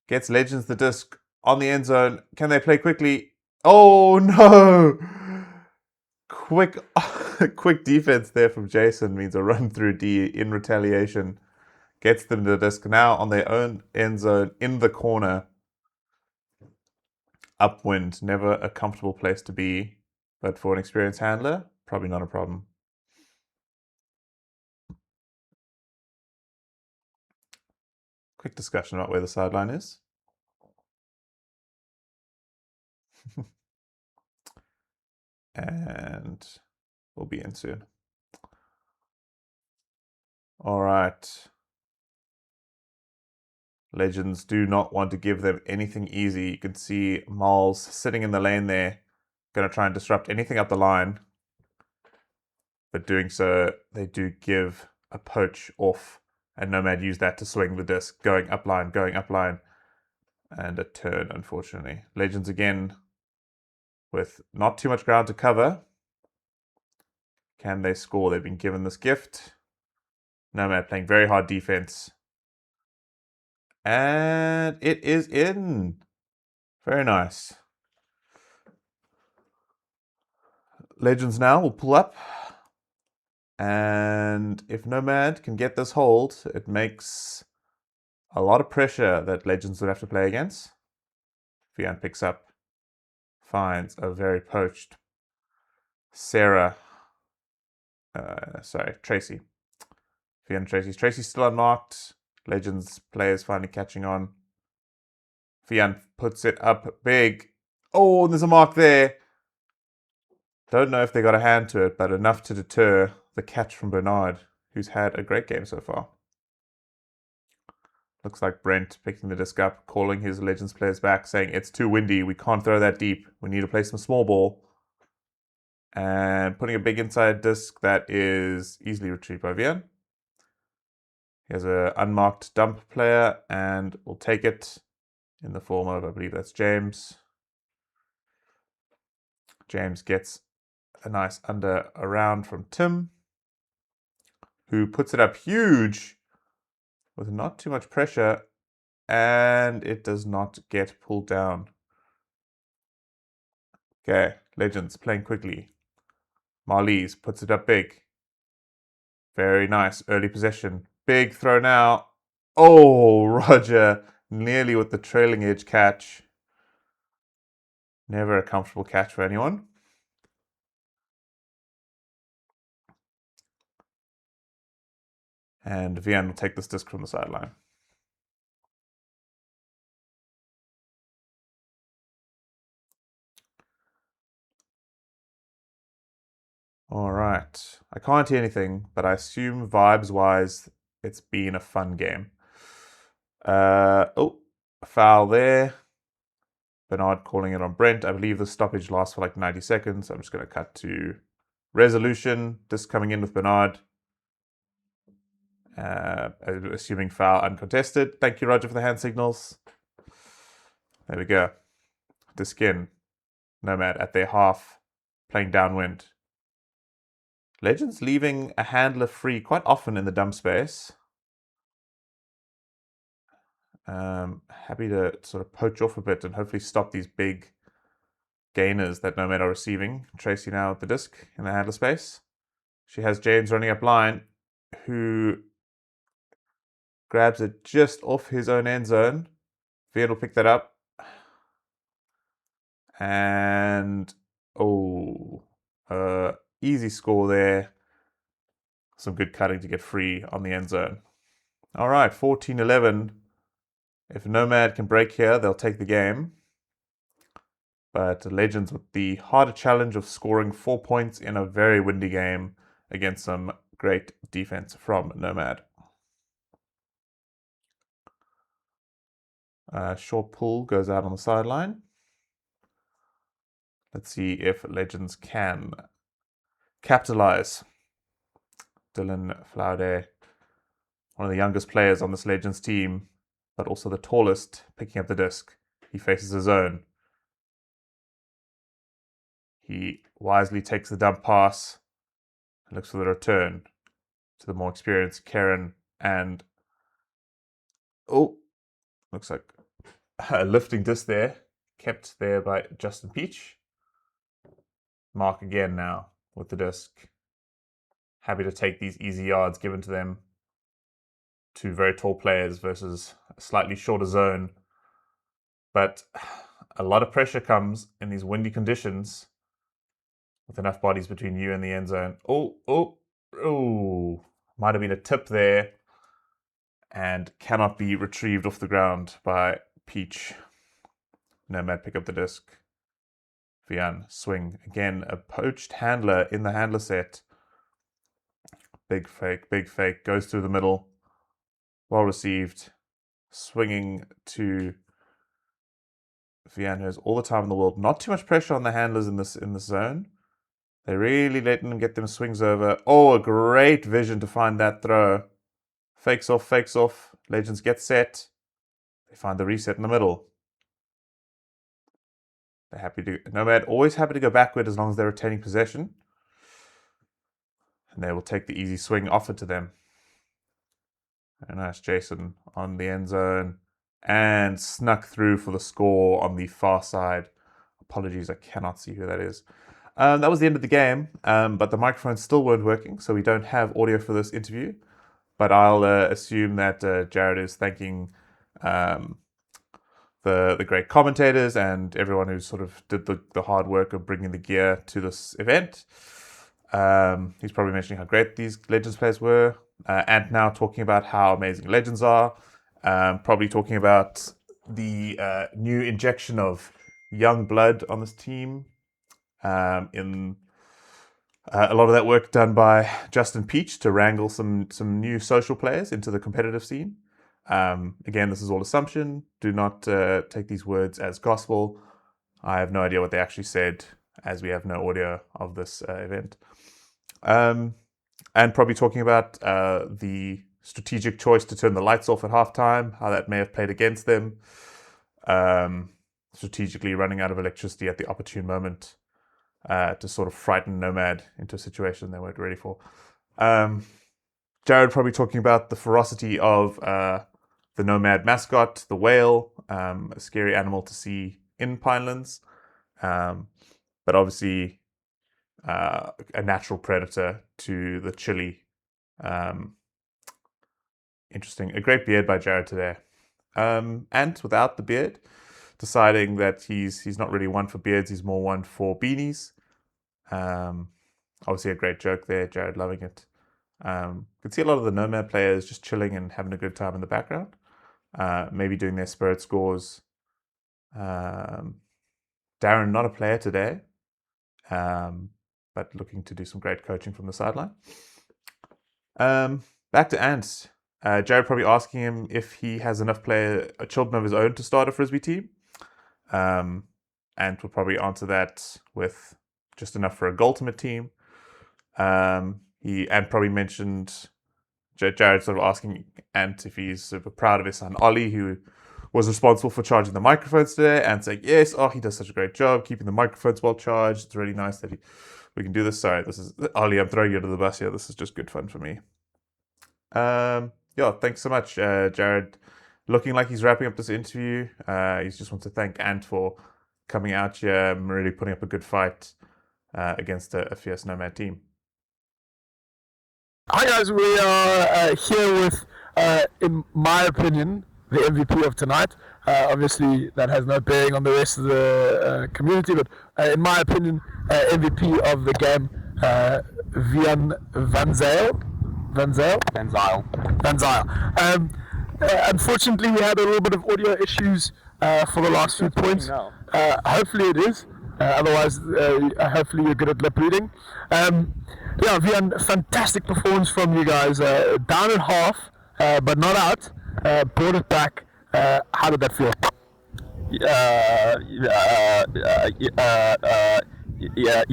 Gets Legends the disc on the end zone. Can they play quickly? Oh, no! Quick defense there from Jason means a run through D in retaliation. Gets them the disc now on their own end zone in the corner. Upwind, never a comfortable place to be, but for an experienced handler, probably not a problem. Quick discussion about where the sideline is. And we'll be in soon. All right. Legends do not want to give them anything easy. You can see Miles sitting in the lane there, going to try and disrupt anything up the line. But doing so, they do give a poach off, and Nomad used that to swing the disc, going up line, and a turn, unfortunately. Legends again with not too much ground to cover. Can they score? They've been given this gift. Nomad playing very hard defense. And it is in. Very nice. Legends now will pull up. And if Nomad can get this hold, it makes a lot of pressure that Legends would have to play against. Wian picks up. Finds a very poached Tracy. Wian Tracy's still unmarked. Legends players finally catching on. Wian puts it up big. Oh, there's a mark there. Don't know if they got a hand to it, but enough to deter the catch from Bernard, who's had a great game so far. Looks like Brent picking the disc up, calling his Legends players back, saying it's too windy, we can't throw that deep, we need to play some small ball. And putting a big inside disc that is easily retrieved by Wian. He has an unmarked dump player and will take it in the form of, I believe that's James. James gets a nice under around from Tim, who puts it up huge with not too much pressure, and it does not get pulled down. Okay, Legends playing quickly. Marlies puts it up big. Very nice early possession. Big throw now. Oh, Roger nearly with the trailing edge catch. Never a comfortable catch for anyone. And Wian will take this disc from the sideline. All right. I can't hear anything, but I assume vibes-wise, it's been a fun game. Oh, a foul there. Bernard calling it on Brent. I believe the stoppage lasts for like 90 seconds. I'm just going to cut to resolution. Disc coming in with Bernard. Assuming foul uncontested. Thank you, Roger, for the hand signals. There we go. Disc in. Nomad at their half, playing downwind. Legends leaving a handler free quite often in the dump space. Happy to sort of poach off a bit and hopefully stop these big gainers that Nomad are receiving. Tracy now with the disc in the handler space. She has James running up line, who grabs it just off his own end zone. Wian will pick that up. And, easy score there. Some good cutting to get free on the end zone. All right, 14-11. If Nomad can break here, they'll take the game. But Legends with the harder challenge of scoring 4 points in a very windy game against some great defense from Nomad. Short pull goes out on the sideline. Let's see if Legends can capitalize. Dylan Flaude, one of the youngest players on this Legends team, but also the tallest, picking up the disc. He faces his own. He wisely takes the dump pass and looks for the return to the more experienced Karen, and looks like a lifting disc there, kept there by Justin Peach. Mark again now with the disc. Happy to take these easy yards given to them. Two very tall players versus a slightly shorter zone. But a lot of pressure comes in these windy conditions with enough bodies between you and the end zone. Might have been a tip there and cannot be retrieved off the ground by Peach. Nomad pick up the disc. Wian swing. Again, a poached handler in the handler set. Big fake. Goes through the middle. Well received. Swinging to Wian, who has all the time in the world. Not too much pressure on the handlers in this zone. They're really letting them get them swings over. A great vision to find that throw. Fakes off. Legends get set. They find the reset in the middle. They're happy to... Nomad always happy to go backward as long as they're retaining possession. And they will take the easy swing offered to them. Very nice, Jason on the end zone. And snuck through for the score on the far side. Apologies, I cannot see who that is. That was the end of the game, but the microphones still weren't working, so we don't have audio for this interview. But I'll assume that Jarrod is thanking the great commentators and everyone who sort of did the hard work of bringing the gear to this event. He's probably mentioning how great these Legends players were, and now talking about how amazing Legends are. Probably talking about the new injection of young blood on this team. In a lot of that work done by Justin Peach to wrangle some new social players into the competitive scene. Again, this is all assumption. Do not take these words as gospel. I have no idea what they actually said, as we have no audio of this event. And probably talking about the strategic choice to turn the lights off at halftime, how that may have played against them. Strategically running out of electricity at the opportune moment. To sort of frighten Nomad into a situation they weren't ready for. Jarrod probably talking about the ferocity of the Nomad mascot, the whale, a scary animal to see in Pinelands, but obviously a natural predator to the chili. Interesting. A great beard by Jarrod today. And without the beard, deciding that he's not really one for beards, he's more one for beanies. Obviously a great joke there, Jarrod loving it. Could see a lot of the Nomad players just chilling and having a good time in the background. Maybe doing their spirit scores. Darren, not a player today, but looking to do some great coaching from the sideline. Back to Ant. Jarrod probably asking him if he has enough children of his own to start a Frisbee team. Ant will probably answer that with just enough for a Gultimate team. Ant probably mentioned Jarrod sort of asking Ant if he's sort of proud of his son Ollie, who was responsible for charging the microphones today, and saying yes, he does such a great job keeping the microphones well charged. It's really nice that we can do this. Sorry, this is Ollie, I'm throwing you under the bus here. This is just good fun for me. Thanks so much, Jarrod. Looking like he's wrapping up this interview. He just wants to thank Ant for coming out here and really putting up a good fight against a fierce Nomad team. Hi guys, we are here with, in my opinion, the MVP of tonight. Obviously, that has no bearing on the rest of the community, but in my opinion, MVP of the game, Wian Van Zyl. Unfortunately, we had a little bit of audio issues for the last few points. Hopefully it is. Otherwise, hopefully you're good at lip reading. Yeah, Wian, fantastic performance from you guys. Down at half, but not out. Brought it back. How did that feel?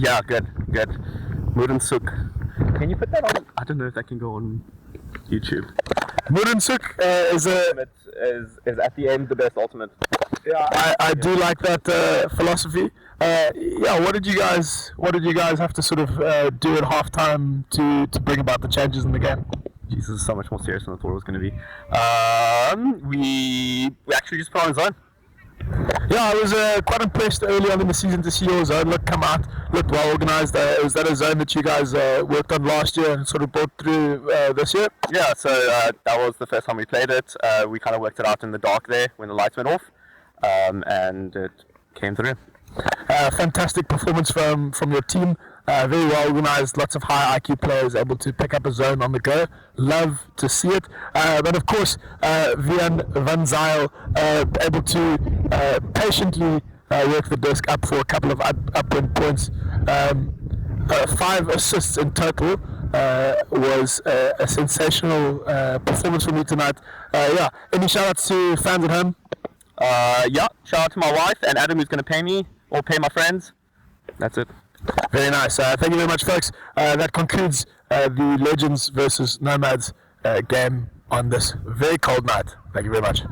Yeah, good. Muren Suk. Can you put that on? I don't know if that can go on YouTube. Muren Suk is at the end the best ultimate. Yeah, I do like that philosophy. Yeah, what did you guys have to sort of do at halftime to bring about the changes in the game? Jesus, is so much more serious than I thought it was going to be. We actually just put on zone. Yeah, I was quite impressed early on in the season to see your zone come out, looked well organised. Was that a zone that you guys worked on last year and sort of brought through this year? Yeah, so that was the first time we played it. We kind of worked it out in the dark there when the lights went off, and it came through. Fantastic performance from your team. Very well organised, lots of high IQ players able to pick up a zone on the go. Love to see it. But of course, Wian Van Zyl able to patiently work the disc up for a couple of upwind points. 5 assists in total. Was a sensational performance from you tonight. Yeah, any shout outs to fans at home? Yeah, shout out to my wife and Adam, who's going to pay me or pay my friends. That's it. Very nice. Thank you very much, folks. That concludes the Legends versus Nomads game on this very cold night. Thank you very much.